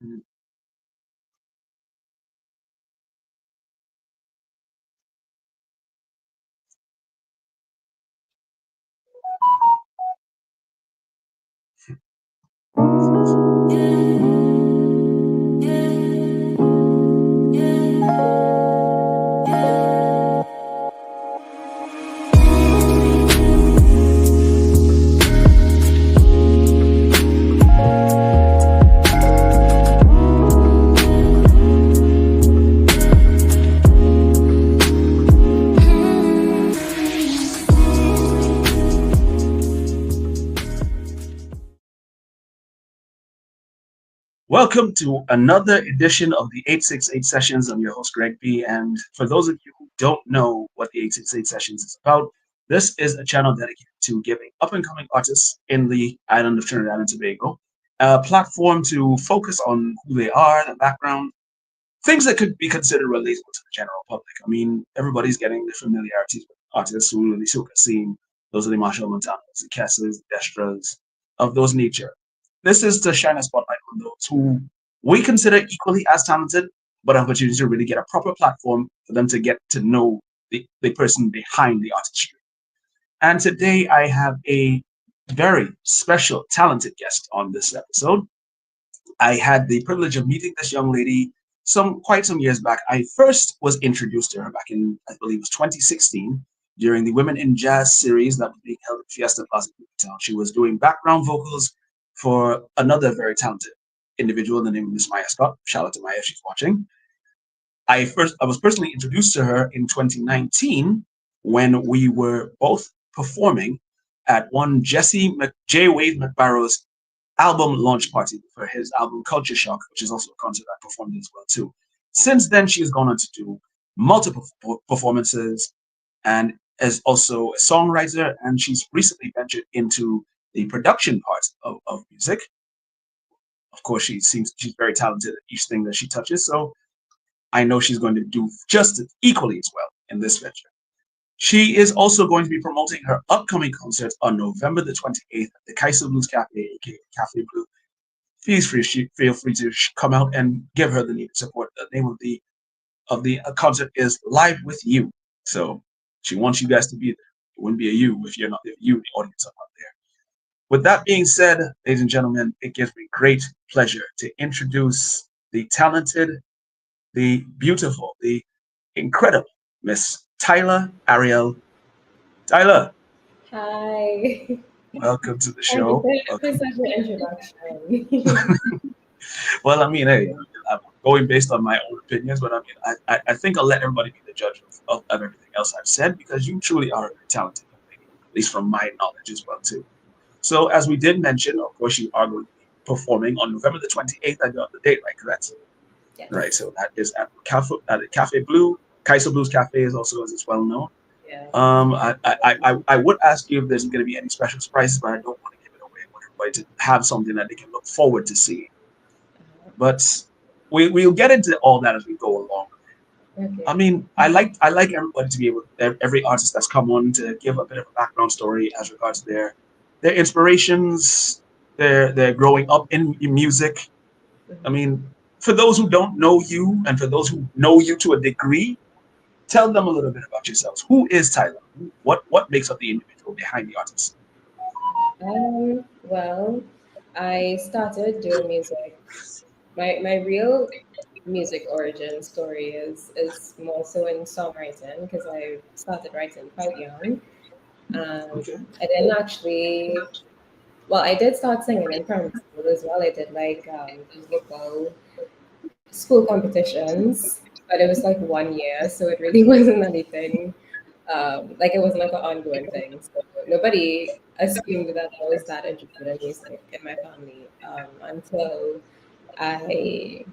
Mm. Welcome to another edition of the 868 Sessions. I'm your host, Greg B. And for those of you who don't know what the 868 Sessions is about, this is a channel dedicated to giving up and coming artists in the island of Trinidad and Tobago a platform to focus on who they are, their background, things that could be considered relatable to the general public. I mean, everybody's getting the familiarities with artists who really Suka scene. Those are the Marshall Montanas, the Kessels, the Destras, of those nature. This is to shine a spotlight on those who we consider equally as talented, but an opportunity to really get a proper platform for them to get to know the person behind the artistry. And today I have a very special, talented guest on this episode. I had the privilege of meeting this young lady quite some years back. I first was introduced to her back in, I believe it was 2016 during the Women in Jazz series that was being held at Fiesta Plaza Town. She was doing background vocals for another very talented individual, the name of Miss Maya Scott. Shout out to Maya if she's watching. I was personally introduced to her in 2019 when we were both performing at one J. Wade McBarrow's album launch party for his album Culture Shock, which is also a concert I performed in as well too. Since then, she has gone on to do multiple performances and is also a songwriter, and she's recently ventured into the production part of music. Of course, she's very talented at each thing that she touches, so I know she's going to do just equally as well in this venture. She is also going to be promoting her upcoming concert on November the 28th at the Kaiser Blues Cafe, aka Cafe Blue. Feel free to come out and give her the needed support. The name of the concert is Live with You. So she wants you guys to be there. It wouldn't be a you if you're not if you, the audience, are not there. With that being said, ladies and gentlemen, it gives me great pleasure to introduce the talented, the beautiful, the incredible Miss Tylah Ariel. Tylah, Hi. welcome to the Thank you show. for Welcome. such an introduction. Well, I mean, hey, I'm going based on my own opinions, but I mean, I think I'll let everybody be the judge of everything else I've said because you truly are a very talented young lady, at least from my knowledge as well too. So, as we did mention, of course, you are going to be performing on November the 28th. I got the date right, correct? Right. Yes. So that is at the Cafe Blue. Kaiser Blues Cafe is also as it's well known. Yeah. I would ask you if there's going to be any special surprises, but I don't want to give it away. I want everybody to have something that they can look forward to seeing. But we'll get into all that as we go along. I Okay. mean, I like everybody to be able, every artist that's come on to give a bit of a background story as regards to their inspirations, their growing up in music. I Mhm. mean, for those who don't know you and for those who know you to a degree, tell them a little bit about yourselves. Who is Tylah? What makes up the individual behind the artist? Well, I started doing music. My real music origin story is more so in songwriting because I started writing quite young. Okay. I didn't actually. Well, I did start singing in primary school as well. I did like musical school competitions, but it was like 1 year, so it really wasn't anything. Like it wasn't like an ongoing thing. So nobody assumed that I was that interested in music in my family until I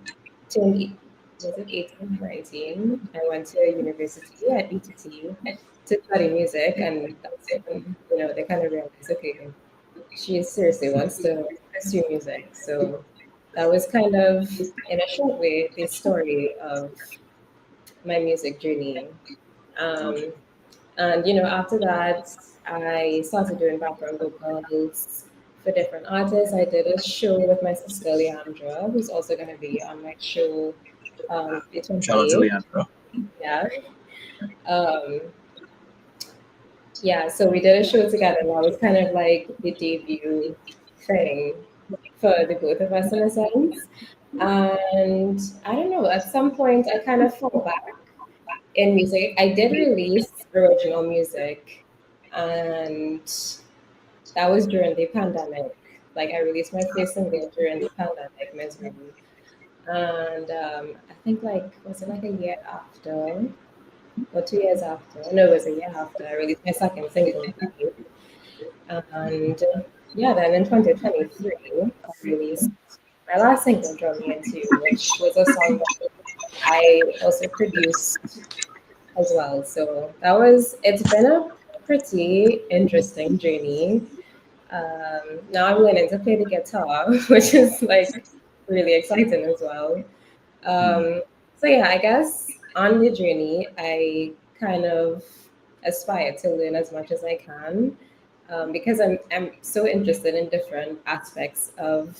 turned was it 18 or 19? I went to university at ETT to study music, and that's when they kind of realized, okay, she seriously wants to pursue music. So that was kind of, in a short way, the story of my music journey. Okay. And after that, I started doing background vocals for different artists. I did a show with my sister Leandra, who's also going to be on my show the Shout out to 28th. Leandro. Yeah. Um, yeah, so we did a show together. And that was kind of like the debut thing for the both of us in a sense. And I don't know, at some point I kind of fell back in music. I did release original music, and that was during the pandemic. Like I released my first single during the pandemic, Misery. And I think like was it like a year after or 2 years after? No, it was a year after I released my second single, Breathe. And yeah, then in 2023, I released my last single, Draw Me Into You, which was a song that I also produced as well. So it's been a pretty interesting journey. Now I'm learning to play the guitar, which is like really exciting as well. Mm. Um, so yeah, I guess on the journey, I kind of aspire to learn as much as I can, because I'm so interested in different aspects of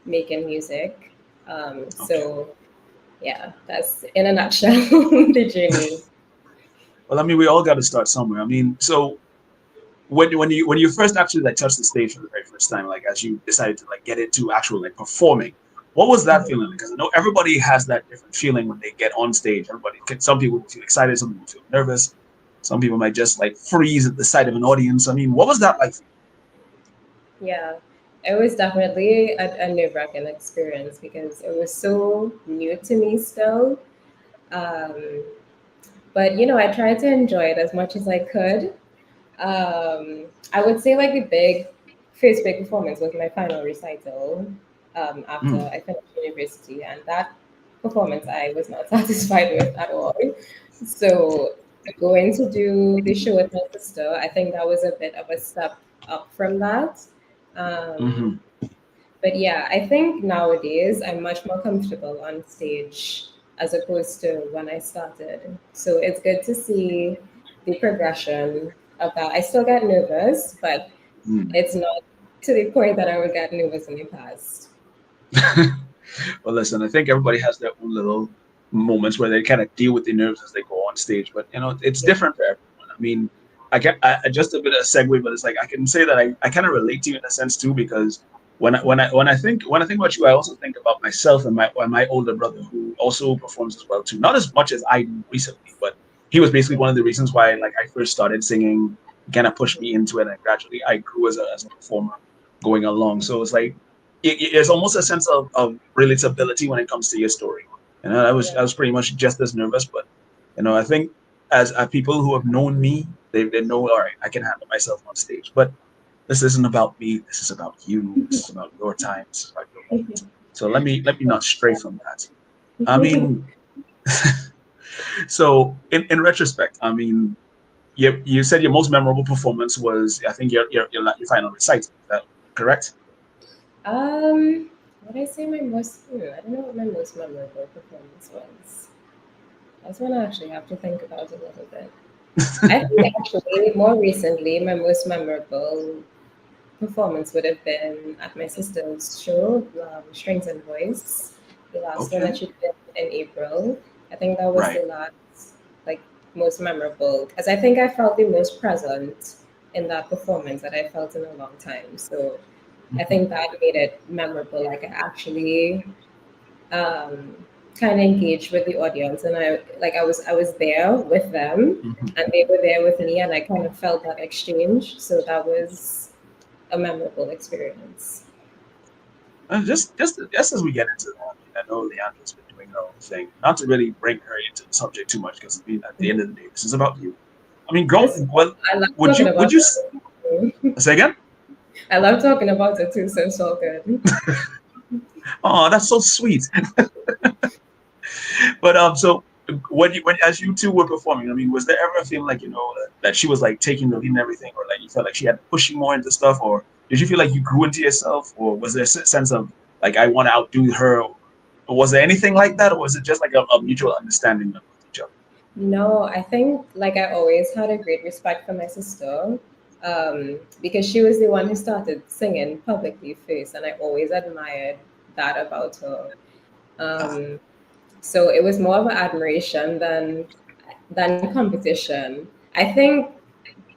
making music. Okay. So yeah, that's in a nutshell the journey. Well, I mean, we all got to start somewhere. I mean, so when you first actually like touched the stage for the very first time, like as you decided to like get into actual like performing, what was that Mhm. feeling? Because I know everybody has that different feeling when they get on stage. Some people feel excited, some people feel nervous, some people might just like freeze at the sight of an audience. I mean, what was that like for Yeah, it was definitely a nerve-wracking experience because it was so new to me still. Um, but I tried to enjoy it as much as I could. I would say like the first big performance was my final recital you? after I finished university, and that performance I was not satisfied with at all. So going to do the show with my sister, I think that was a bit of a step up from that. Um, Mm-hmm. but yeah, I think nowadays I'm much more comfortable on stage as opposed to when I started. So it's good to see the progression of that. I still get nervous, but Mm. it's not to the point that I would get nervous in the past. Well, listen, I think everybody has their own little moments where they kind of deal with the nerves as they go on stage, but it's Yeah. different for everyone. I mean, just a bit of a segue, but it's like I can say that I kind of relate to you in a sense too, because when I think about you, I also think about myself and my older brother who also performs as well too. Not as much as I do recently, but he was basically one of the reasons why like I first started singing, kind of pushed me into it, and gradually I grew as a performer going along. So it's like there's almost a sense of relatability when it comes to your story. I was Yeah. I was pretty much just as nervous, but I think as people who have known me, they know, all right, I can handle myself on stage. But this isn't about me. This is about you. This is about your time. This is about your moment. So let me not stray from that. I mean, so in retrospect, I mean, you said your most memorable performance was, I think, your final recital. Is that correct? What I say my most, I don't know what my most memorable performance was. That's one I actually have to think about a little bit. I think actually more recently, my most memorable performance would have been at my sister's show, Strings and Voice, the last one Okay. that she did in April. I think that was Right. the last, like, most memorable because I think I felt the most present in that performance that I felt in a long time. So I Mhm. think that made it memorable. Like, I actually um, kind of engaged with the audience, and I was there with them, Mhm. and they were there with me, and I kind of felt that exchange. So that was a memorable experience. Just as we get into that, I mean, I know Leandra's been doing her own thing. Not to really bring her into the subject too much, because I mean, at the end of the day, this is about you. I mean, It's, well, I love would talking you would about you it. Too. say again? I love talking about it too, so it's all good. Oh, that's so sweet. But so when as you two were performing, I mean, was there ever a feeling like that she was like taking the lead and everything, or like you felt like she had to push you more into stuff, or did you feel like you grew into yourself, or was there a sense of like I want to outdo her, or was there anything like that, or was it just like a mutual understanding of each other? No, I think like I always had a great respect for my sister. because she was the one who started singing publicly first, and I always admired that about her. Ah, Um, so it was more of an admiration than competition. I think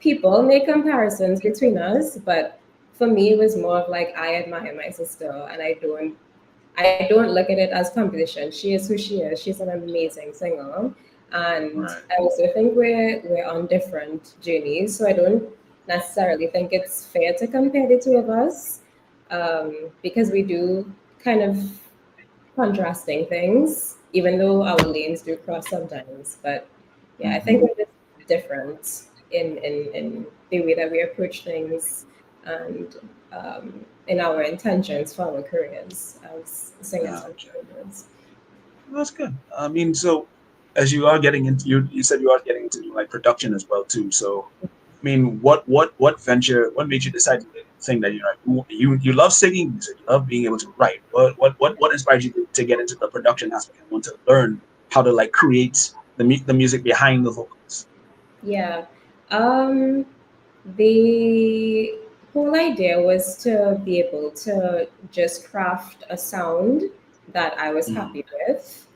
people make comparisons between us, but for me, it was more of like I admire my sister, and I don't look at it as competition. She is who she is. She's an amazing singer, and right. I also think we're on different journeys. So I don't necessarily think it's fair to compare the two of us, because we do kind of contrasting things, even though our lanes do cross sometimes. But yeah, I think Hmm. we're just different in the way that we approach things and in our intentions for our careers as singers Ah, and okay. performers. That's good. I mean, so as you are getting into you said you are getting into like production as well too. So I mean, what venture? What made you decide to think that you love singing music, you love being able to write? What inspired you to get into the production aspect and want to learn how to like create the music behind the vocals? Yeah. Um, the whole idea was to be able to just craft a sound that I was Mm, happy with.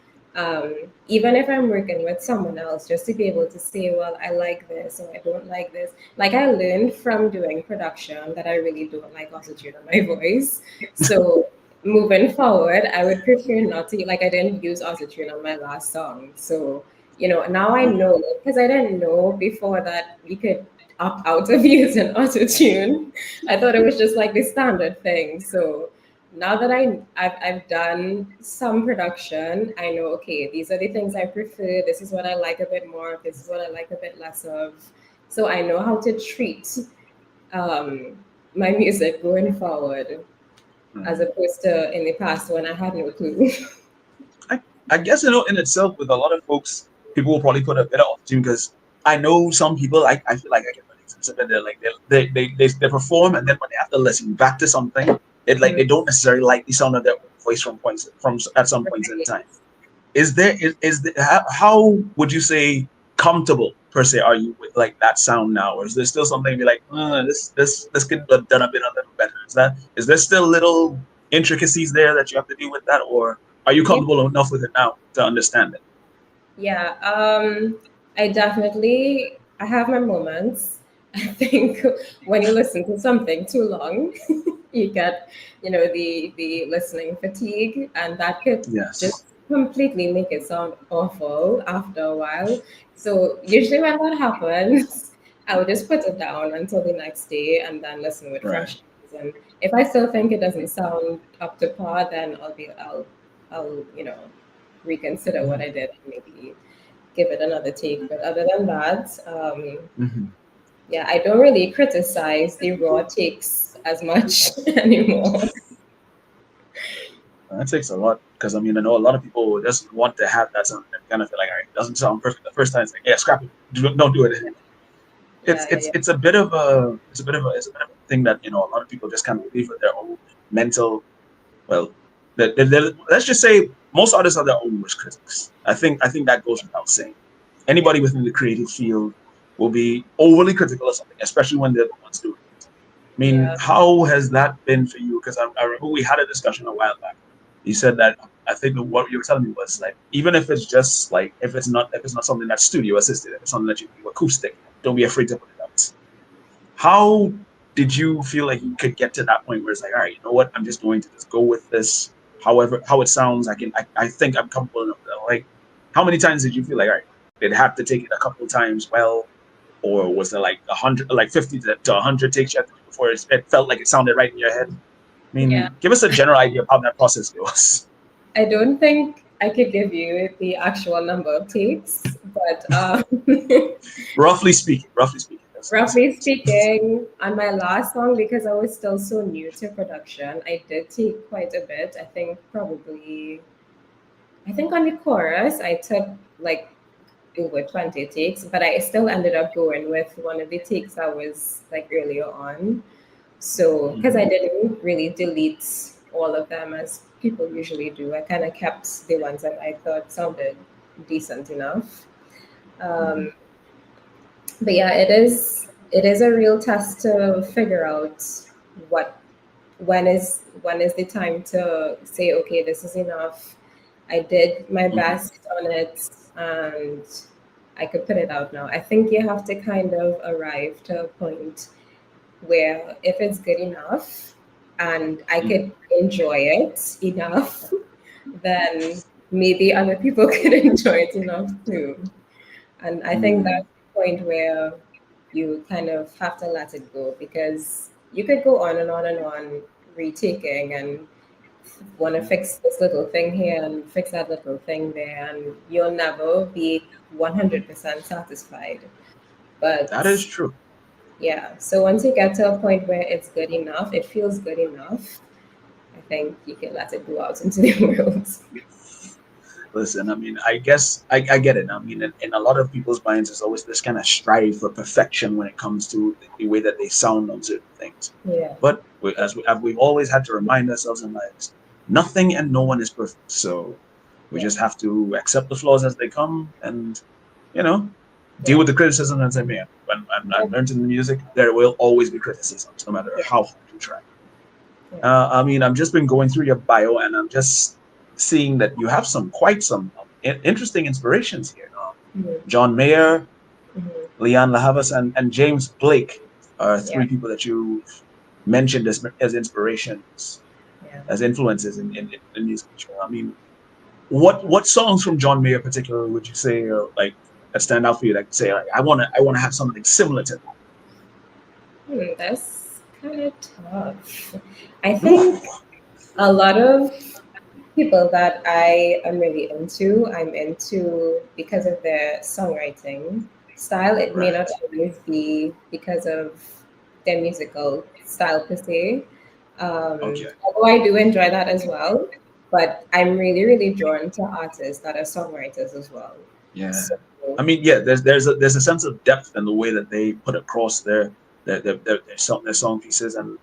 Even if I'm working with someone else, just to be able to say, well, I like this or I don't like this. Like I learned from doing production that I really don't like autotune on my voice. So moving forward, I would prefer not to, like I didn't use autotune on my last song. So now I mm, know because I didn't know before that we could opt out of using autotune. I thought it was just like the standard thing. So now that I've done some production, I know, okay, these are the things I prefer. This is what I like a bit more of. This is what I like a bit less of. So I know how to treat um, my music going forward, as right. opposed to in the past when I had no clue. I, I guess in itself with a lot of folks, people will probably put a bit of opportunity because I know some people I feel like I can relate to this a bit. They're like they perform and then when they have to listen back to something, it like they don't necessarily like the sound of their own voice from at some points in time. Is there, how would you say comfortable per se are you with like that sound now, or is there still something be like this could have done a bit a little better? Is there still little intricacies there that you have to deal with that, or are you Yeah. comfortable enough with it now to understand it? Yeah, I definitely I have my moments. I think when you listen to something too long, you get, the listening fatigue, and that could Yes. just completely make it sound awful after a while. So usually when that happens, I would just put it down until the next day and then listen with Right. fresh eyes. And if I still think it doesn't sound up to par, then I'll reconsider what I did and maybe give it another take. But other than that, Hmm. yeah, I don't really criticize the raw takes as much anymore. That takes a lot because I mean I know a lot of people just want to have that sound and kind of feel like all right, it doesn't sound perfect the first time. It's like yeah, scrap it, don't do it anymore. it's Yeah, yeah, it's yeah, it's a bit of a thing that a lot of people just kind of leave with their own mental. Well, let's just say most artists are their own worst critics. I think that goes without saying. yeah, Anybody within the creative field will be overly critical of something, especially when they're the ones doing it. I mean, yeah, how has that been for you? Because I remember we had a discussion a while back. You said that I think what you were telling me was like even if it's just like if it's not something that's studio assisted, if it's something that you do acoustic, don't be afraid to put it out. How did you feel like you could get to that point where it's like, all right, you know what, I'm just going to just go with this, however how it sounds. I think I'm comfortable enough. Like, how many times did you feel like, all right, did have to take it a couple of times? Well, or was there like 100, like 50 to 100 takes you had to do before it felt like it sounded right in your head? I yeah. mean, give us a general idea of how that process goes. I don't think I could give you the actual number of takes, but Roughly speaking, that's roughly it. speaking, on my last song, because I was still so new to production, I did take quite a bit. I think on the chorus, I took like over 20 takes, but I still ended up going with one of the takes that was like earlier on. So, because I Mhm. didn't really delete all of them as people usually do, I kind of kept the ones that I thought sounded decent enough. Mhm. Um, but yeah, it is. it is a real test to figure out what when is the time to say, okay, this is enough. I did my Mhm. best on it, and I could put it out now. I think you have to kind of arrive to a point where if it's good enough and I Mhm. could enjoy it enough, then maybe other people could enjoy it enough too. And I think Mm. that's the point where you kind of have to let it go, because you could go on and on and on retaking and want to fix this little thing here and fix that little thing there, and you'll never be 100% satisfied. That is But true. yeah, so once you get to a point where it's good enough, it feels good enough, I think you can let it go out into the world. Listen, I mean, I guess I get it. I mean, in a lot of people's minds, there's always this kind of strive for perfection when it comes to the way that they sound on certain things. Yeah, But as we've always had to remind ourselves in lives, nothing and no one is perfect. So we yeah, just have to accept the flaws as they come and, you know, deal yeah, with the criticism as they may. When yeah, I've learned in music, there will always be criticisms, no matter yeah, how hard you try. yeah. I mean, I've just been going through your bio, and I'm just seeing that you have some interesting inspirations here. Mhm, John Mayer, mhm, Leon LaHavas, and James Blake are yeah, three people that you've mentioned as inspirations, yeah. as influences in music. I mean, what songs from John Mayer, particularly, would you say are like that stand out for you? Like, say, like, I want to have something similar to That's kind of tough. I that. Ooh, think a lot of people that I am really into, I'm into because of their songwriting style. It may not right. always be because of their musical style per se. Okay. Although I do enjoy that as well, but I'm really, really drawn to artists that are songwriters as well. Yeah. So, I mean, yeah, there's a sense of depth in the way that they put across their song pieces, and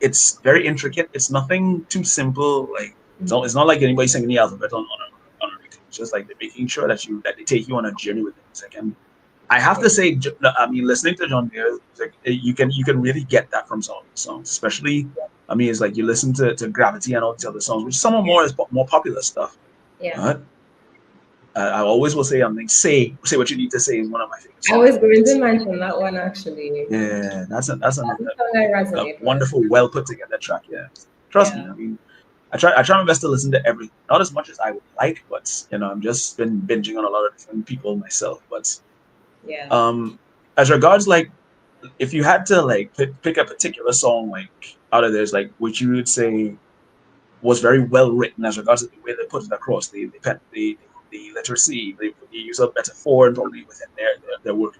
it's very intricate. It's nothing too simple. Like it's not like anybody singing the alphabet on a record. It's just like they're making sure that they take you on a journey with the music. And I have yeah, to say, I mean, listening to John Mayer's music, you can really get that from some of his songs, especially. I mean, it's like you listen to Gravity and all these other songs, which some are more popular stuff. yeah. But I always will say, say what you need to say is one of my favorite I songs. was going to mention that one actually. Yeah, that's That's another a song I a resonate with. wonderful, well put together track. Yeah, trust me. Yeah, I mean, I try my best to listen to everything, not as much as I would like, but I'm just been binging on a lot of different people myself. But yeah. um, as regards like if you had to like pick a particular song like out of theirs, like which you would say was very well written as regards to the way they put it across the literacy. They use a metaphor and probably within their work.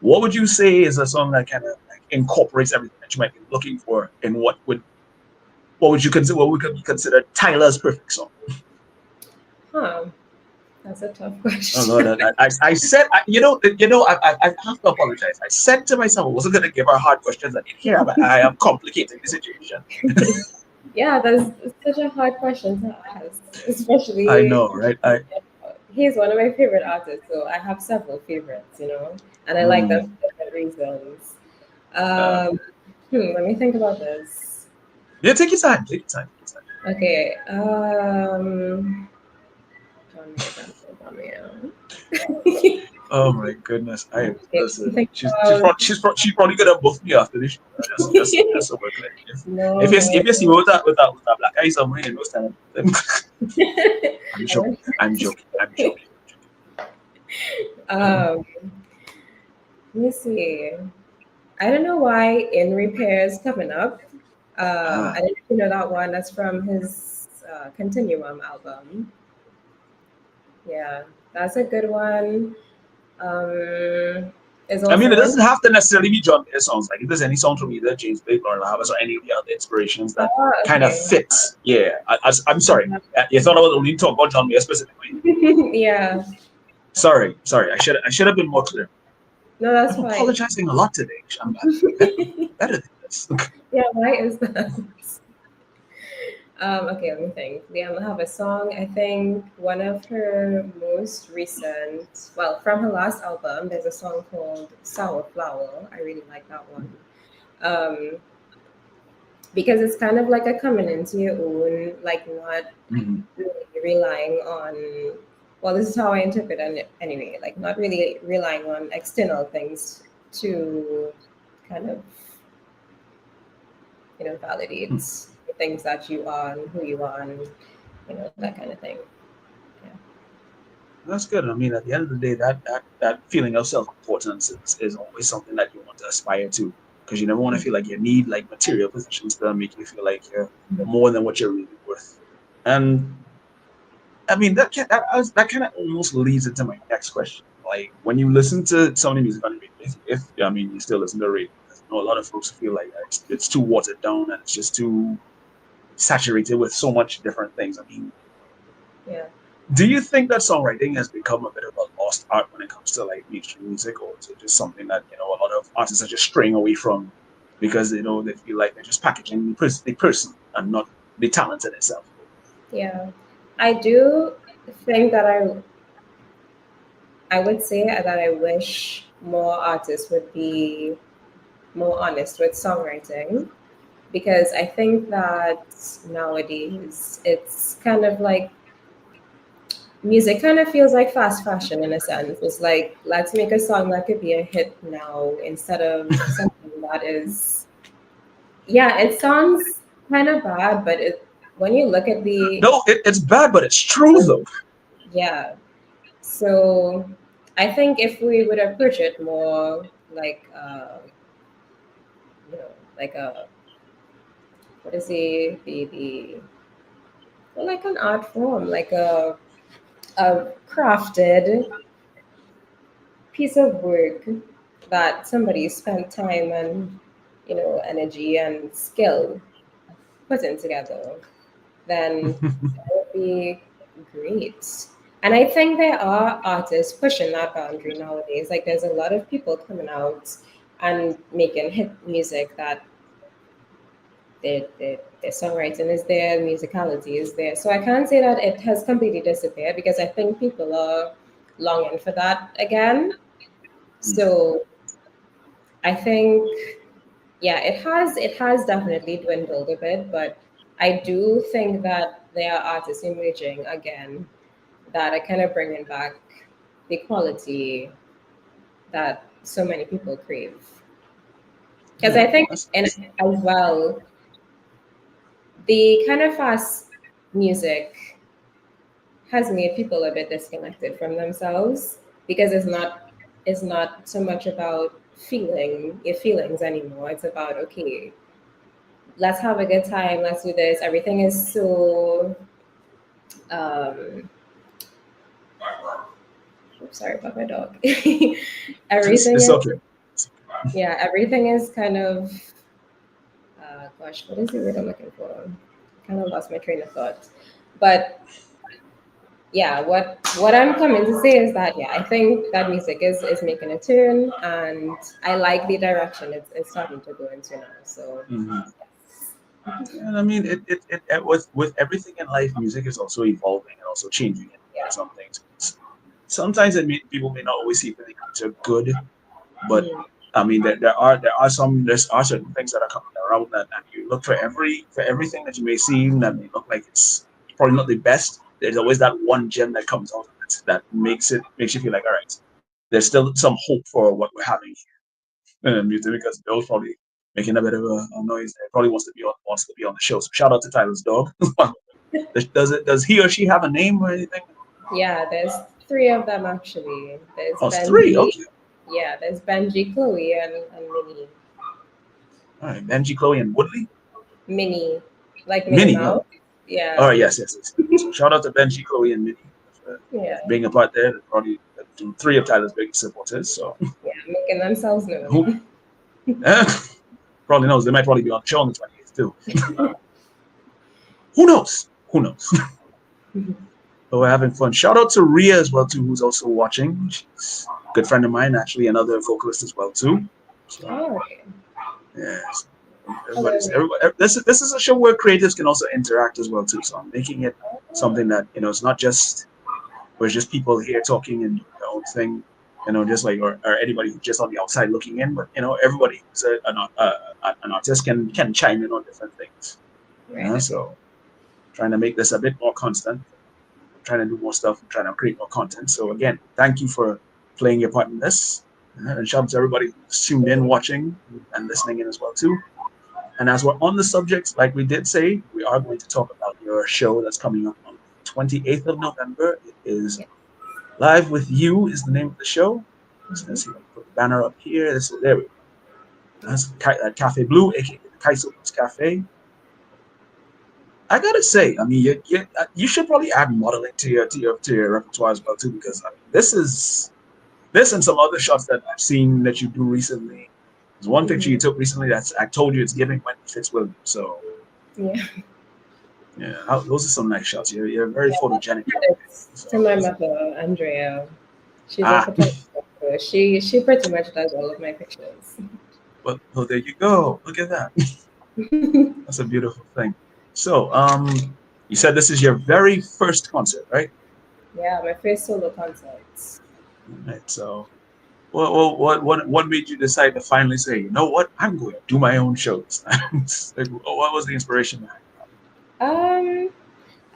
What would you say is a song that kind of like incorporates everything that you might be looking for in what would you consider what would be considered Tyler's perfect song? Huh. That's a tough Oh question. Lord, I said I have to apologize. I said to myself I wasn't going to give her hard questions, and in here I am complicating the situation. Yeah, that's such a hard question to ask, I especially know, right? I he's one of my favorite artists, so I have several favorites, and I like them mm, for different reasons. uh, Um, let me think about this. yeah, take your time, take your time, take your time. Okay. John Mayer, John Mayer, John Mayer. Oh my goodness! I Okay, let me listen. think She's about. probably she's probably gonna buff me after this show. Just so we're clear. No, If you see me with that black eye somewhere in those time, I'm I joking. I'm joking. I'm joking. Uh, um, let me see. I don't know why In Repairs coming up. I ah, didn't even know that one. That's from his Continuum album. Yeah, that's a good one. There's I mean, also it one. doesn't have to necessarily be John Mayer songs. Like if there's any song from either James Blake or Lahavas or any of the other inspirations that Oh, kind of okay. fits. Yeah, I'm sorry. You thought I was only talking about John Mayer specifically. Yeah, Sorry. I should have been more clear. no, that's I'm fine. apologizing a lot today. I'm better than this. Yeah, why is that? Okay, let me think. Liam will have a song. I think one of her most recent, well, from her last album, there's a song called Sour Flower. I really like that one. Um, because it's kind of like a coming into your own, like not Mhm. really relying on, well, this is how I interpret it anyway, like not really relying on external things to kind of, validate Hmm. the things that you are and who you are and, that kind of thing. Yeah. That's good. I mean, at the end of the day, that feeling of self importance is always something that you want to aspire to, because you never want to feel like you need like material possessions to make you feel like you're more than what you're really worth. And I mean, that kind of almost leads into my next question. Like when you listen to some of the music on the radio, if I mean you still listen to radio, because I know a lot of folks feel like it's too watered down and it's just too saturated with so much different things. I mean, Yeah. do you think that songwriting has become a bit of a lost art when it comes to like mainstream music, or is it just something that a lot of artists are just straying away from because they feel like they're just packaging the person and not the talent in itself? Yeah. I do think that I would say that I wish more artists would be more honest with songwriting, because I think that nowadays it's kind of like music kind of feels like fast fashion in a sense. It's like, let's make a song that could be a hit now instead of something that is, yeah, it sounds kind of bad, but when you look at the, No, it's bad, but it's true though. yeah. So I think if we would approach it more like, like a, what is the well, like an art form, like a crafted piece of work that somebody spent time and, energy and skill putting together, then that would be great. And I think there are artists pushing that boundary nowadays. Like there's a lot of people coming out and making hit music that their songwriting is there, musicality is there. So I can't say that it has completely disappeared, because I think people are longing for that again. So I think, yeah, it has definitely dwindled a bit, but I do think that there are artists emerging again that are kind of bringing back the quality that so many people crave. Because I Yeah, think, that's and nice. as well, the kind of fast music has made people a bit disconnected from themselves, because it's not so much about feeling your feelings anymore. It's about, okay, let's have a good time, let's do this. Everything is so um oops, sorry about my dog. Everything It's is, okay. yeah, everything is kind of gosh, what is the word I'm looking for? Kind of lost my train of thought. But yeah, what I'm coming to say is that, yeah, I think that music is making a turn, and I like the direction it's starting to go into now. So Mhm. And I mean, with everything in life, music is also evolving and also changing in yeah. some things. Sometimes people may not always see the are good, but Mhm. I mean, there are certain things that are coming around and you look for everything that you may see that may look like it's probably not the best. There's always that one gem that comes out of it that makes you feel like, all right, there's still some hope for what we're having here in music, because Bill's probably making a bit of a noise there. Probably wants to be on the show. So shout out to Tyler's dog. Does he or she have a name or anything? Yeah, there's three of them actually. There's Oh, it's three. Benji, Okay. yeah, there's Benji, Chloe, and Minnie. All right. Benji, Chloe, and Woodley. Minnie, like Minnie Minnie. Oh, Mouse. all Yeah, right. Yes. So shout out to Benji, Chloe, and Minnie yeah, for being a part there. They're probably three of Tyler's biggest supporters. So yeah, making themselves who known. eh, probably knows? They might probably be on the show on the 28th too. Who knows? Who knows? But we're having fun. Shout out to Ria as well too, who's also watching. She's a good friend of mine, actually, another vocalist as well too. So All right. yes. Everybody's Hilarious. everybody. This is a show where creatives can also interact as well too. So I'm making it something that it's not just where it's just people here talking and doing their own thing, just like or anybody who's just on the outside looking in, but everybody who's an artist can chime in on different things. Right. Okay. So trying to make this a bit more constant, trying to do more stuff, and trying to create more content. So again, thank you for playing your part in this, and shout out to everybody who's tuned in, watching, and listening in as well too. And as we're on the subject, like we did say, we are going to talk about your show that's coming up on the 28th of November. It is Yeah. Live with You is the name of the show. So Hmm. let's see if I can put the banner up here. There we go. That's Cafe Blue, aka the Kaiso Blues Cafe. I gotta say, I mean, you should probably add modeling to your repertoire as well too, because I mean, this and some other shots that I've seen that you do recently. There's one picture you Hmm. took recently that's I told you it's giving Wendy Fitzwilliam. So Yeah. yeah, those are some nice shots. You're very Yeah. photogenic. Credits So to my mother, Andrea. She's a ah, photographer. She pretty much does all of my pictures. well, there you go. Look at that. That's a beautiful thing. So you said this is your very first concert, right? Yeah, my first solo concerts. Right. So what made you decide to finally say, you know what, I'm going to do my own shows? Like, what was the inspiration behind Um,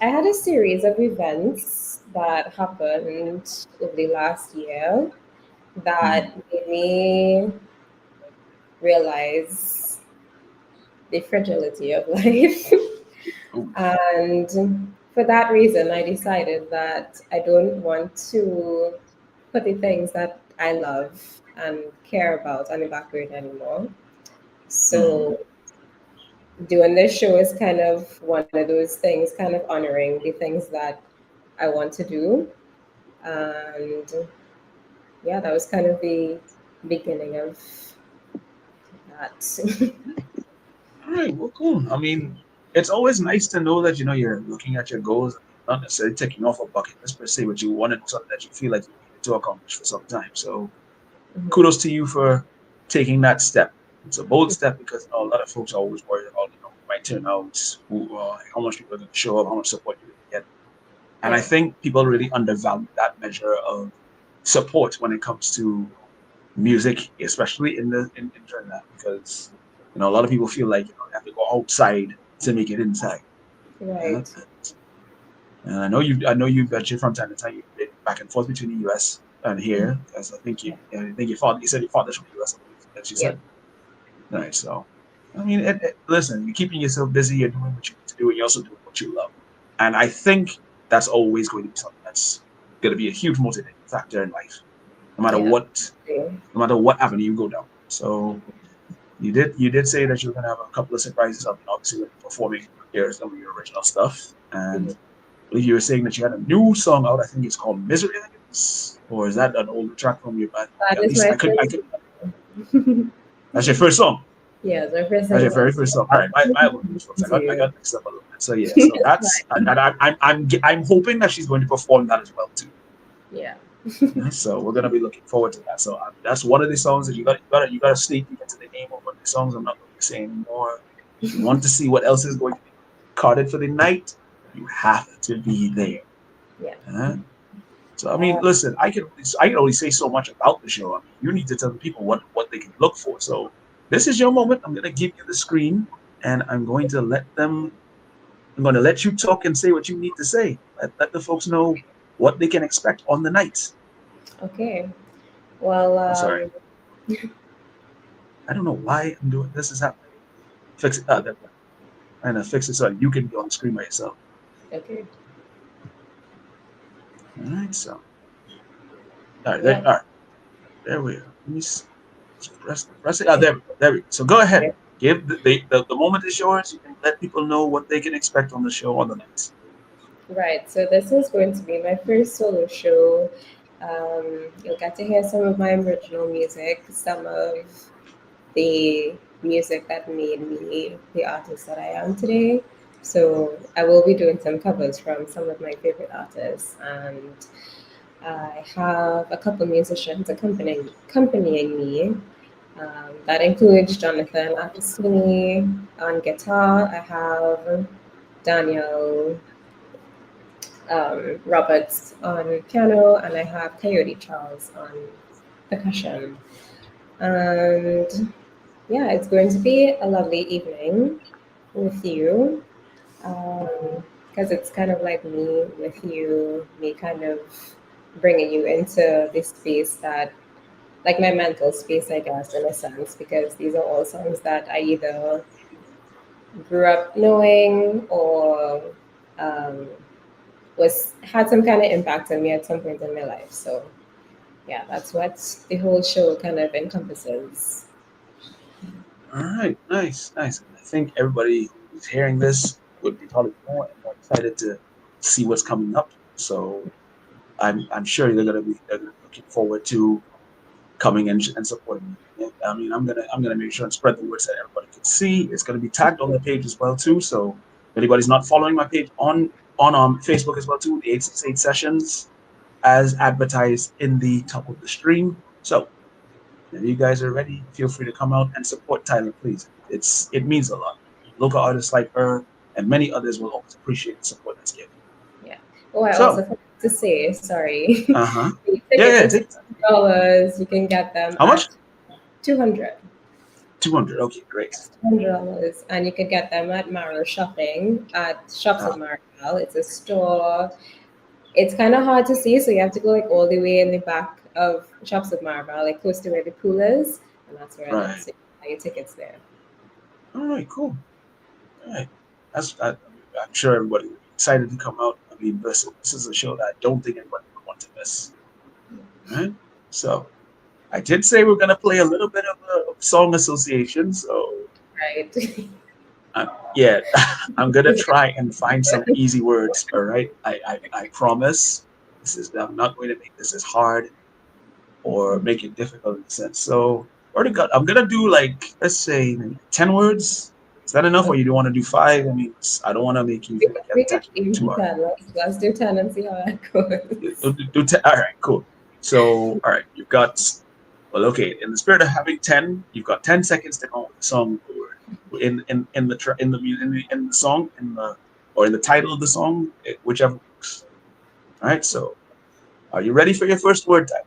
I had a series of events that happened over the last year it? that made me realize the fragility of life. Oh, And for that reason, I decided that I don't want to put the things that I love and care about on the back burner anymore. mm, So doing this show is kind of one of those things, kind of honoring the things that I want to do. And yeah, that was kind of the beginning of that. all right, well, cool. I mean, it's always nice to know that you're looking at your goals, not necessarily ticking off a bucket list per se, but you wanted something that you feel like you needed to accomplish for some time. So Mhm. kudos to you for taking that step. It's a bold step because a lot of folks are always worried about who might turn out, how much people are going to show up, how much support you're going to get. And I Yeah, think people really undervalue that measure of support when it comes to music, especially in Trinidad, because a lot of people feel like they have to go outside to make it inside. Uh, right. and I know you've ventured from time to time. You've been back and forth between the U.S. and Mhm. here, because Yeah. I think you said your father's from the U.S. I believe, as you Yep. said. All right, so I mean, listen, you're keeping yourself busy. You're doing what you need to do, and you're also doing what you love. And I think that's always going to be something that's going to be a huge motivating factor in life, no matter Yeah. what, no matter what avenue you go down. So you did say that you were going to have a couple of surprises. I mean, obviously, when you're performing, here's some of your original stuff, and Mhm. I believe you were saying that you had a new song out. I think it's called Misery, I think it is. Or is that an older track from your band? That At is least my I first. could. That's your first song. Yeah, it's my first That's your single. very first song. All right, my apologies, folks. I To got mixed up a little bit. So yeah, so Right. that's and I'm hoping that she's going to perform that as well too. Yeah. Yeah, so we're gonna be looking forward to that. So that's one of the songs that you got to sneak into the name of one of the songs. I'm not going to say anymore. If you want to see what else is going to be carded for the night, you have to be there. Yeah. Huh? So I mean, Uh, listen, I can only say so much about the show. I mean, you need to tell the people what they can look for. So this is your moment. I'm gonna give you the screen, and I'm going to let you talk and say what you need to say. Let the folks know what they can expect on the night. okay. Well, I'm sorry. I don't know why I'm doing this. Is happening. Fix it. There we go. I'm gonna fix it so you can be on the screen by yourself. okay. All right. So all right. Yeah. All right. There we go. Let me press it. There we go. There we go. So go ahead. Okay. Give the moment is yours. You can let people know what they can expect on the show on the night. Right. So this is going to be my first solo show. You'll get to hear some of my original music, some of the music that made me the artist that I am today. So I will be doing some covers from some of my favorite artists, and I have a couple musicians accompanying me. That includes Jonathan Akasuni on guitar. I have Daniel Roberts on piano, and I have Coyote Charles on percussion. And yeah, it's going to be a lovely evening with you because it's kind of like me with you, me kind of bringing you into this space that, like my mental space, I guess, in a sense, because these are all songs that I either grew up knowing or um, was had some kind of impact on me at some point in my life. So yeah, that's what the whole show kind of encompasses. All right, nice, nice. I think everybody who's hearing this would be probably more and more excited to see what's coming up. So I'm sure they're gonna be looking forward to coming and supporting it. I mean, I'm gonna make sure and spread the word so that everybody can see. It's gonna be tagged on the page as well too. So if anybody's not following my page on Facebook as well too, the 868 sessions as advertised in the top of the stream. So if you guys are ready, feel free to come out and support Tyler, please. It means a lot. Local artists like her and many others will always appreciate the support that's given. Yeah. Oh, I also So, forgot to say, sorry, uh-huh. the Yeah, tickets yeah, are take $200. You can get them how much? at 200. 200. Okay, great. Yes, $200, and you can get them at Mara Shopping at Shops Uh, at Maribel. It's a store. It's kind of hard to see, so you have to go like all the way in the back of Shops at Maribel, like close to where the pool is, and that's where it is. right. So you can buy your tickets there. All right, cool. All right. I'm sure everybody will be excited to come out. I mean, this is a show that I don't think anybody would want to miss. All right. So I did say we're gonna play a little bit of a song association. So Right. yeah, I'm gonna try and find some easy words. All right. I promise. I'm not going to make this as hard or make it difficult in a sense. So already got. I'm gonna do like let's say maybe 10 words. Is that enough, or you don't want to do five? I mean, I don't want to make you we feel could, like you have we to could tackle aim too for hard. 10. Let's do 10 and see how that goes. All right, cool. So all right, you've got. Well, okay. In the spirit of having 10, you've got 10 seconds to come up with a song word in the in the song in the or in the title of the song, whichever works. All right. So are you ready for your first word type?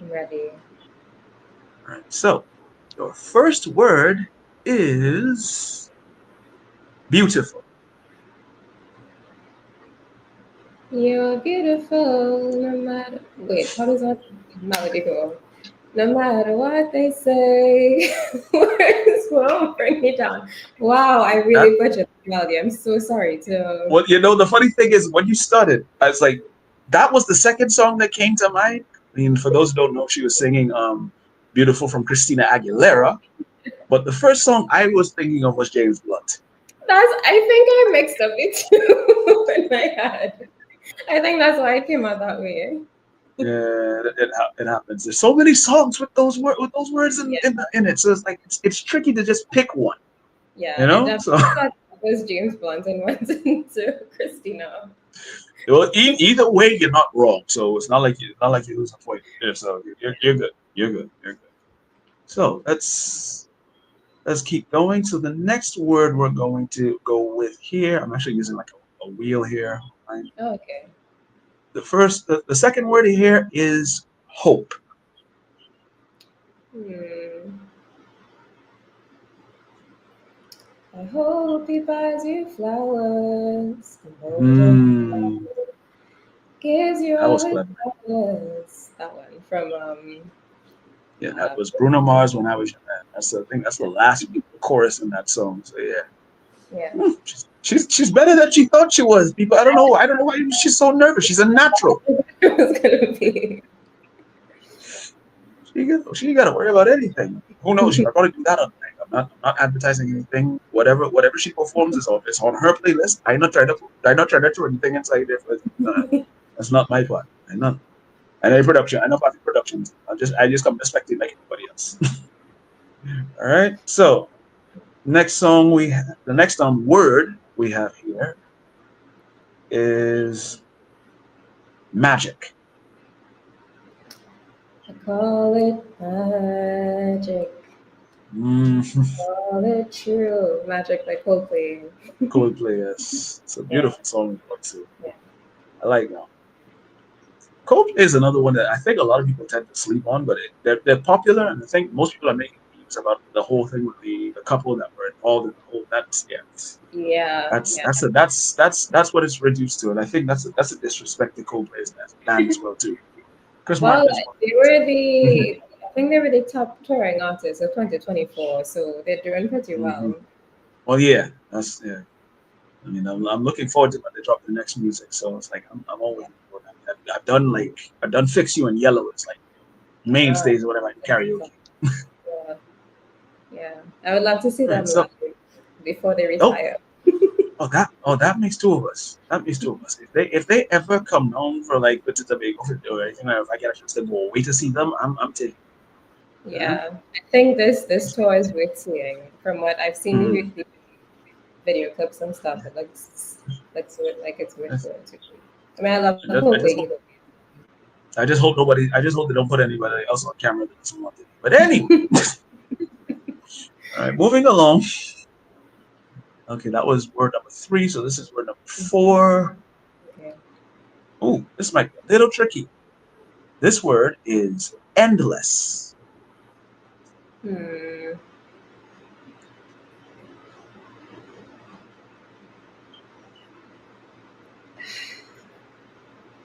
I'm ready. All right. So your first word is beautiful. You're beautiful no matter. Wait, how does that melody go? No matter what they say, words won't bring me down. Wow, I Huh? really butchered the melody. I'm so sorry to. Well, the funny thing is when you started, I was like, that was the second song that came to mind. I mean, for those who don't know, she was singing "Beautiful" from Christina Aguilera. But the first song I was thinking of was James Blunt. I think I mixed up the two in my head. I think that's why it came out that way. Yeah, it happens. There's so many songs with those words Yeah, in it, so it's like it's tricky to just pick one, yeah. you I know. So definitely thought it was James Blunt and went into Christina. well, either way, you're not wrong. So it's not like you lose a point. Yeah, so you're good. You're good. You're good. So let's keep going. So the next word we're going to go with here, I'm actually using like a wheel here. Right? Oh, okay. The second word here is hope. Hmm. I hope he buys you flowers and holds your Hmm, gives you that all was his clever. flowers. That one from Yeah, that was Bruno Mars when I was young. That's I think that's the last chorus in that song. So yeah, yeah. she's better than she thought she was. People, I don't know why she's so nervous. She's a natural. It was gonna be. She got to worry about anything. Who knows? She might probably do that on thing. I'm not advertising anything. Whatever she performs is on it's on her playlist. I not try to throw anything inside there. That's not my part. I know. I know production. I know about the productions. I just come to spectate like anybody else. All right. So the next word we have here is magic. I call it magic. Mm. Solid True. Magic by Coldplay. Coldplay, yes. It's a Yeah, beautiful song too. yeah. I like that. Coldplay is another one that I think a lot of people tend to sleep on, but they're popular, and I think most people are making memes about the whole thing with the couple that were involved in the whole. That's yeah. Yeah, yeah. That's what it's reduced to, and I think that's a disrespect to Coldplay as a band as well too. Chris Well, Martin is one they of were the the, I think they were the top touring artists of 2024, so they're doing pretty hmm. well. Well, yeah, that's yeah. I mean, I'm looking forward to when they drop the next music. So it's like I'm always Yeah. looking forward to that. I've done Fix You and Yellow. It's like Ah, mainstays or whatever I do karaoke. yeah, yeah. I would love to see All right, them so live before they oh retire. that makes two of us. That makes two of us. If they ever come down for like Petit Tobago or anything, like if I get a chance to go away to see them, I'm taking. Yeah. Yeah, I think this tour is worth seeing. From what I've seen, Mm. the video clips and stuff, it looks like it's worth Yes. going to. I mean, I love I Coldplay just hope either. I just hope they don't put anybody else on camera that doesn't want to. But anyway, all right, moving along. Okay, that was word number three. So this is word number four. Okay. Oh, this might be a little tricky. This word is endless. Hmm.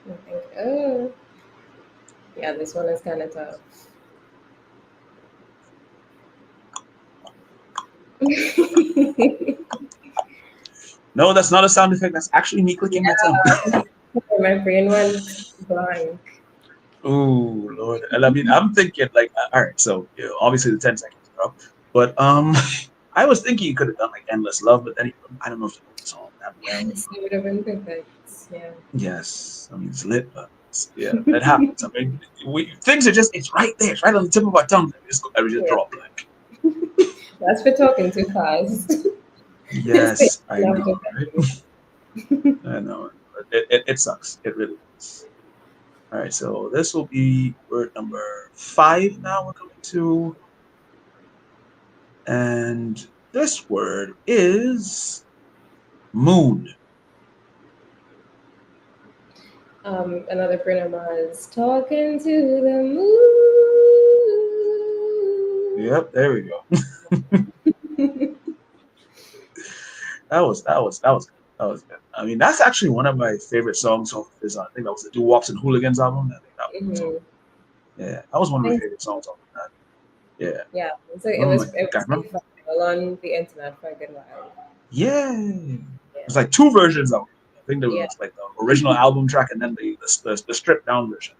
I think. Oh, yeah. This one is kind of tough. No, that's not a sound effect. That's actually me clicking my tongue. My brain went blank. Oh Lord, and I mean, I'm thinking like, all right, so obviously the 10 seconds are up, but I was thinking you could have done like "Endless Love," but then I don't know if you know the song that well. Yes, it would have been perfect. Yeah. Yes, I mean it's lit, but yeah, it happens. I mean, things are just—it's right there, it's right on the tip of our tongue. I just Yeah. draw a blank. That's for talking too fast. It's taking Yes, I enough know, to right? I know. It sucks. It really does. All right, so this will be word number five now we're coming to. And this word is moon. Another Bruno Mars talking to the Yep, there we go. moon. That was good. That was good. I mean, that's actually one of my favorite songs off his. I think that was the Do Wops and Hooligans album. I think that was Hmm. yeah, that was one of my Thanks. favorite songs off of that. Yeah. Yeah, so it Oh was my it god, was remember? pretty viral on the internet for a good while. Yeah. Yeah, There's like two versions of it. I think there yeah, was like the original album track and then the stripped down version.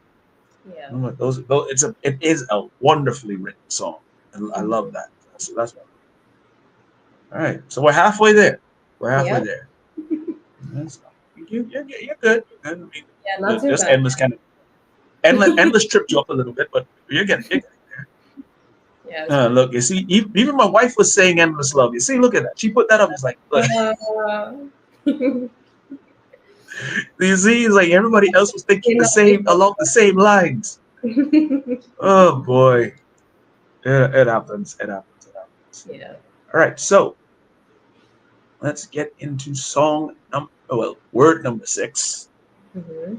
yeah. I'm like, those it is a wonderfully written song. I love Hmm. that. That's all right. So we're halfway there. We're halfway Yeah, there. Yes. You're good. You're good. I mean, yeah, not too just bad. endless tripped you up a little bit, but you're getting Yeah, it's there. fine. Look, you see, even my wife was saying endless love. You see, look at that. She put that up. It's like, look, Uh, you see, it's like everybody else was thinking you the know, same along the same lines. Oh boy, it happens. It happens. It happens. yeah. All right, so let's get into word number six, Hmm.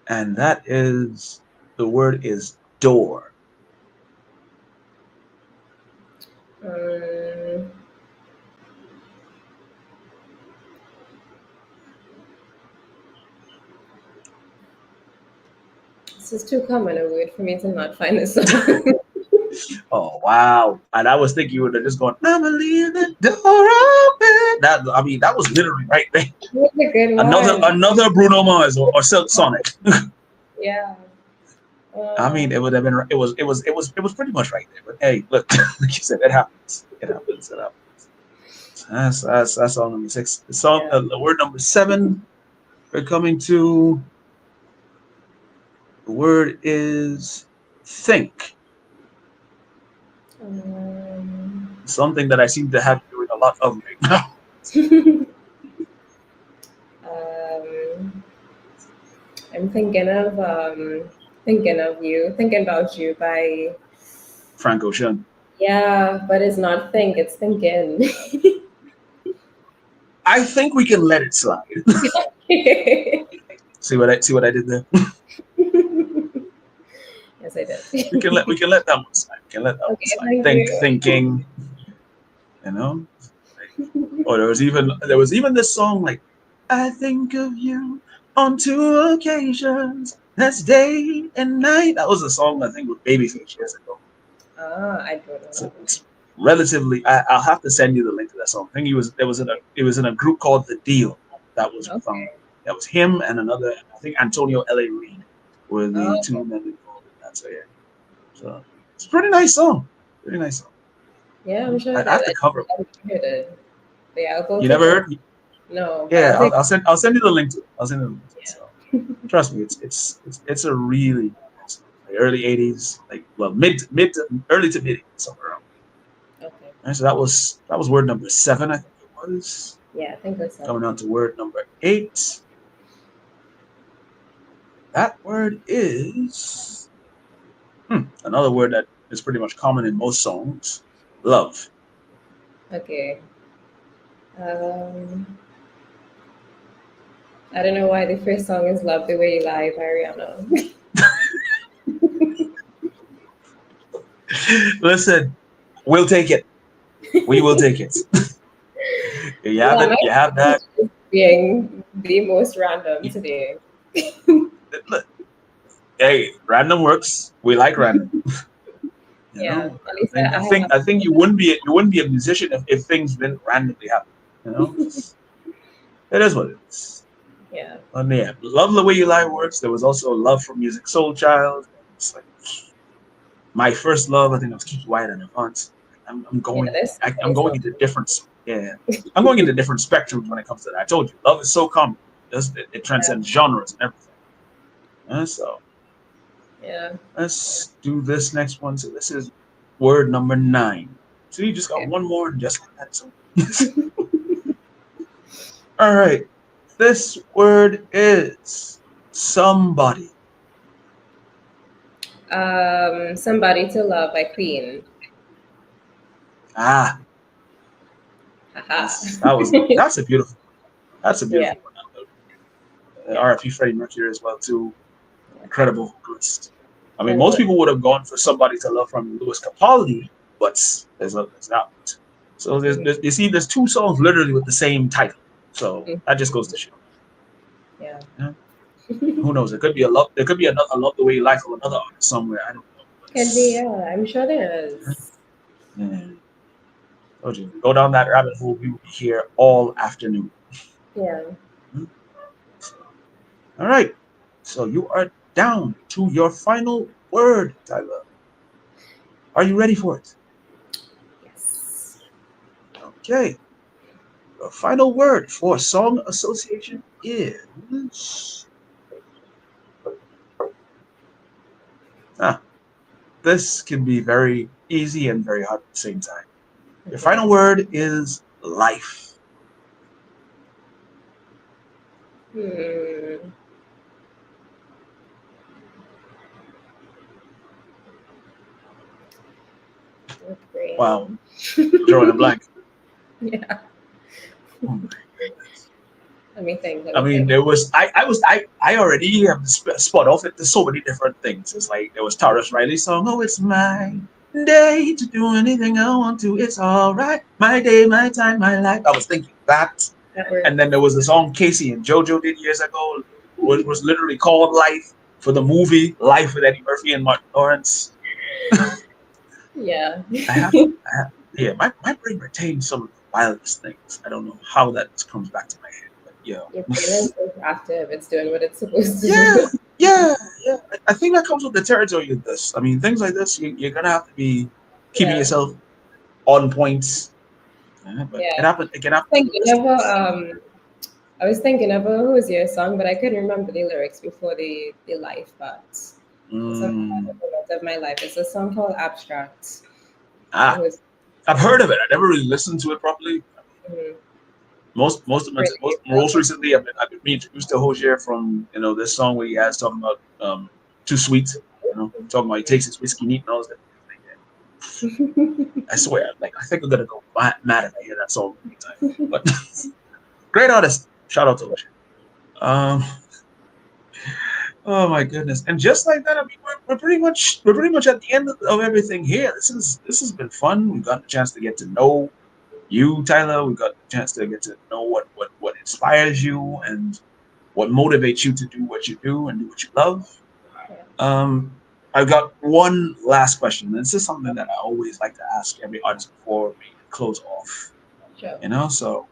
and that is the word is door. Um, this is too common a word for me to not find this song. Oh wow! And I was thinking you would have just gone, "I'ma leave the door open." That was literally right there. That's a good Another one. another Bruno Mars or Silk Sonic. Yeah. I mean, it Um, would have been. It was pretty much right there. But hey, look, like you said, it happens. It happens. It happens. That's song number six. yeah. The word number seven. We're coming to the word is think. Um, Something that I seem to have doing a lot of right now. um, I'm thinking of you, thinking about you by Frank Ocean. Yeah, but it's not think, it's thinking. I think we can let it slide. See what I did there? Yes, I did. We can let that one slide. We can let that one Okay, slide. thank you. Thinking, you know. Like, or there was even this song like, I think of you on two occasions. That's day and night. That was a song I think with Babyface years ago. I don't know So that one. it's relatively. I'll have to send you the link to that song. I think he was. It was in a group called The Deal. That was with Okay. that was him and another. I think Antonio L.A. Reid were the Oh, two men involved in that. So yeah. So it's a pretty nice song. Pretty nice song. yeah, I'm sure I it have is. to cover it. I never heard it. But yeah, I'll go You take never a heard? no, but Yeah, I'll take I'll send you the link to it. I'll send you the link to it. yeah. So trust me, it's a really nice song. Like early '80s, like well mid to early to mid somewhere around. Okay. And so that was word number 7, I think it was. Yeah, I think that's Coming seven. on to word number 8. That word is another word that is pretty much common in most songs. Love. Okay. Um, I don't know why the first song is "Love the Way You Lie" by Ariana. Listen, we'll take it. We will take it. You have Yeah, it. my You have that. is being the most random today. Look, hey, random works. We like random. You Yeah, know, at I least think I I think have. I think you wouldn't be a musician if things didn't randomly happen. You know, it is what it is. Yeah. And yeah, love the way you lie works. There was also love from Music Soul Child. It's like my first love. I think it was Kiki White and Avant. I'm Yeah, going. there's so I'm many going songs. into different. Yeah, I'm going into different spectrums when it comes to that. I told you, love is so common. It Yeah, transcends genres and everything. So yeah. let's do this next one. So this is word number 9. So you just got Okay. one more and just like that. So all right. This word is somebody. Somebody to Love by Queen. Ah, Haha. that's a beautiful one. That's a Yeah. beautiful one. Yeah. R.I.P. Freddie Mercury as well too. Yeah. Incredible vocalist. I mean, And most people would have gone for somebody to love from Louis Capaldi, but there's not. So mhm, you see, there's two songs literally with the same title. So mhm, that just goes to show. yeah. Yeah. Who knows? It could be a love. There could be another "I Love the Way You Lie" from another artist somewhere. I don't know. Could be, It's, yeah. I'm sure there is. yeah. Told you, go down that rabbit hole. We will be here all afternoon. Yeah. Hmm? All right. So you are down to your final word, Tyler. Are you ready for it? Yes. Okay. Your final word for song association is. Ah, this can be very easy and very hard at the same time. Your Okay. final word is life. Hmm. With Wow. brain. Drawing a blank. Yeah. Oh my goodness. Let me think. Let I me mean, think. there was I already have spot off it. There's so many different things. It's like there was Taurus Riley's song, "Oh, it's my day to do anything I want to. It's all right, my day, my time, my life." I was thinking that, That word. and then there was a song Casey and JoJo did years ago, was literally called "Life" for the movie Life with Eddie Murphy and Martin Lawrence. Yeah. Yeah, my brain retains some of the wildest things. I don't know how that just comes back to my head, but Your brain is so active. It's doing what it's supposed to yeah, do. yeah. I think that comes with the territory of this. I mean, things like this, you're gonna have to be keeping Yeah. yourself on point. But Yeah. it can happen with Thinking this. of I was thinking of a Who's Your song, but I couldn't remember the lyrics before the life part. The song called Mm, The Moment of My Life. It's a song called Abstract. ah, Who's I've yeah. heard of it. I never really listened to it properly. Mhm. Most Really most recently, I've been introduced to Hozier from this song where he has talking about too sweet. Talking about he takes his whiskey neat and all this different thing. I swear, like I think I'm gonna go mad if I hear that song every time. But great artist. Shout out to Ocean. Um, oh my goodness! And just like that, I mean, we're pretty much at the end of everything here. This has been fun. We've gotten a chance to get to know you, Tyler. We got a chance to get to know what inspires you and what motivates you to do what you do and do what you love. Um, I've got one last question. This is something that I always like to ask every artist before we close off. Sure. So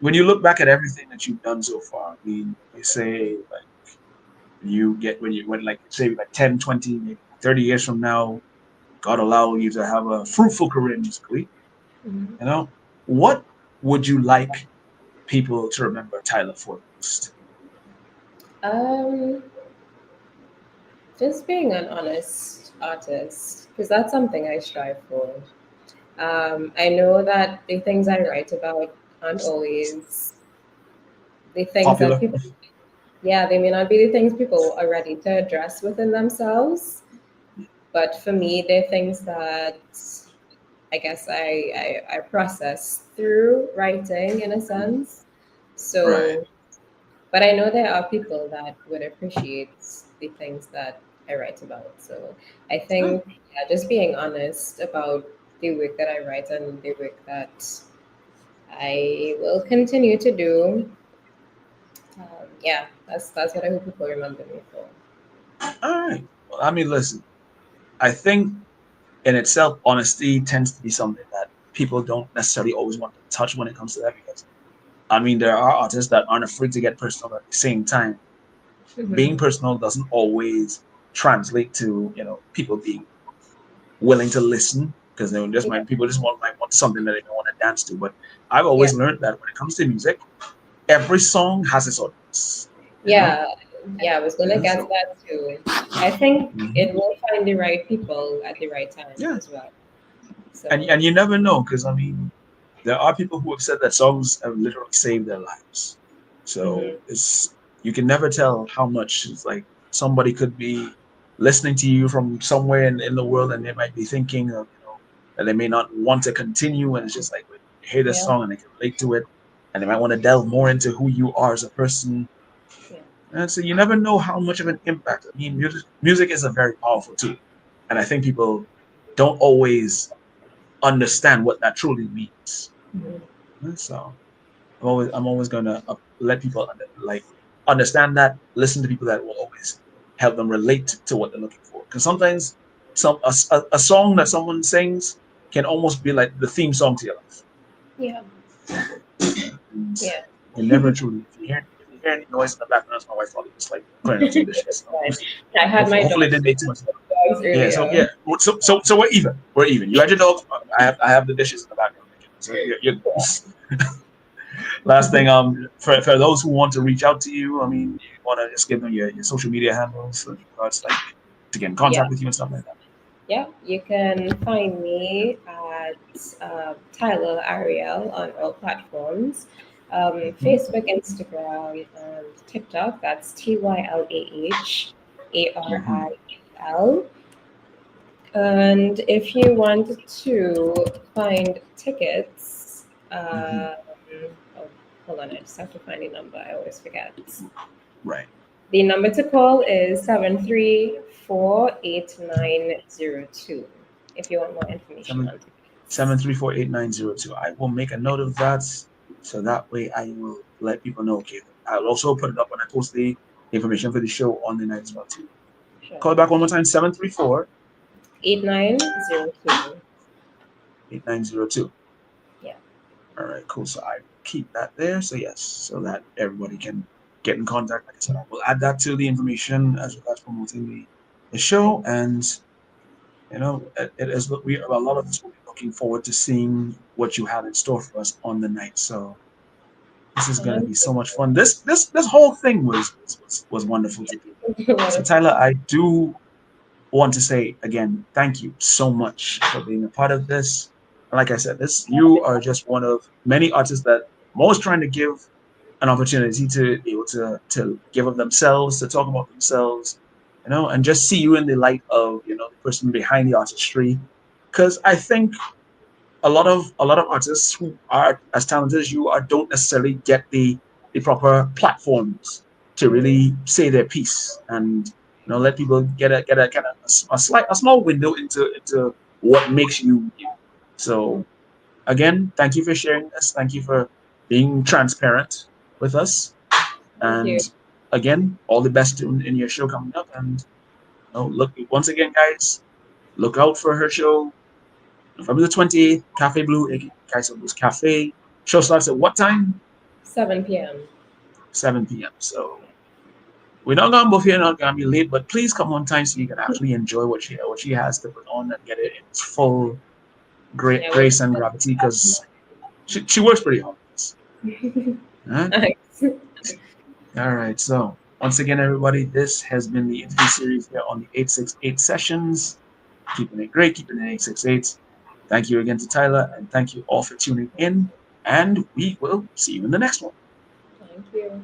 when you look back at everything that you've done so far, I mean, you say like when like say like 10, 20, maybe 30 years from now, God allow you to have a fruitful career musically, Mhm. you know, what would you like people to remember Tyler for the most? Um, just being an honest artist, because that's something I strive for. I know that the things I write about aren't always the things that Popular? people, yeah, they may not be the things people are ready to address within themselves. But for me, they're things that I guess I process through writing in a sense. Right. So, but I know there are people that would appreciate the things that I write about. So I Good. think, yeah, just being honest about the work that I write and the work that I will continue to do. Yeah, that's what I hope people remember me for. All right. Well, I mean, listen, I think in itself, honesty tends to be something that people don't necessarily always want to touch when it comes to that because I mean, there are artists that aren't afraid to get personal at the same time. Being Hmm. personal doesn't always translate to people being willing to listen because they just Yeah, might might want something that they don't want to dance to. But I've yeah, always learned that when it comes to music, every song has its audience. You know, yeah, yeah. I was gonna yeah. get to So that too. I think mhm. it will find the right people at the right time Yeah, as well. and So and you never know because I mean, there are people who have said that songs have literally saved their lives. So mhm. it's you can never tell how much it's like somebody could be listening to you from somewhere in the world and they might be thinking of that they may not want to continue and it's just like when they hear this Yeah, song and they can relate to it and they might want to delve more into who you are as a person. yeah, And so you never know how much of an impact. I mean, music is a very powerful tool, and I think people don't always understand what that truly means. mhm. So I'm always gonna let people like understand that. Listen to people that will always help them relate to what they're looking for. Because sometimes a song that someone sings can almost be like the theme song to your life. Yeah, And yeah. you never truly if you hear any noise in the background, it's my wife probably just like putting up some It's dishes. fine. I had Hopefully, my hopefully it dogs didn't make too much. dogs Yeah. So earlier. yeah. So we're even. We're even. You had your dog. I have the dishes in the background. So you're last thing, for those who want to reach out to you, I mean, you want to just give them your social media handles so regards like to get in Yeah, contact with you and stuff like that. yeah. You can find me at Tyler Ariel on all platforms. Mhm. Facebook, Instagram, and TikTok. That's Mhm. TYLAHARIL. And if you want to find tickets, Mhm. oh, hold on, I just have to find the number. I always forget. Right. The number to call is 7348902 if you want more information Seven on tickets. 7348902. I will make a note of that so that way I will let people know. Okay, I'll also put it up when I post the information for the show on the night as well too. Sure. Call it back one more time. 734 8902. 8902. Yeah. All right, cool. So I will keep that there. So yes, so that everybody can get in contact. Like I said, I will add that to the information as regards promoting the show. And it is we a lot of us will be looking forward to seeing what you have in store for us on the night. So this is going to And be so much fun. This whole thing was wonderful to do. what So is it? Tyler, I do want to say again, thank you so much for being a part of this. And like I said, this you are just one of many artists that I'm always trying to give an opportunity to be able to give of themselves, to talk about themselves, and just see you in the light of the person behind the artistry. because I think a lot of artists who are as talented as you are don't necessarily get the proper platforms to Mm-hmm. really say their piece and let people get a kind of a small window into what makes you you. So again, thank you for sharing this. Thank you for being transparent with us. Thank And you. again, all the best in your show coming up. And look once again, guys, look out for her show November the 28th, Cafe Blue, aka Kaiser Blues Cafe. Show starts at what time? 7 p.m. 7 p.m. So we're not gonna move here, not gonna be late, but please come on time so you can actually enjoy what she has to put on and get it in its full great Yeah, we'll grace and gravity because she works pretty hard. All right. Thanks. All right. So once again, everybody, this has been the interview series here on the 868 sessions. Keeping it great, keeping it 868. Thank you again to Tyler, and thank you all for tuning in. And we will see you in the next one. Thank you.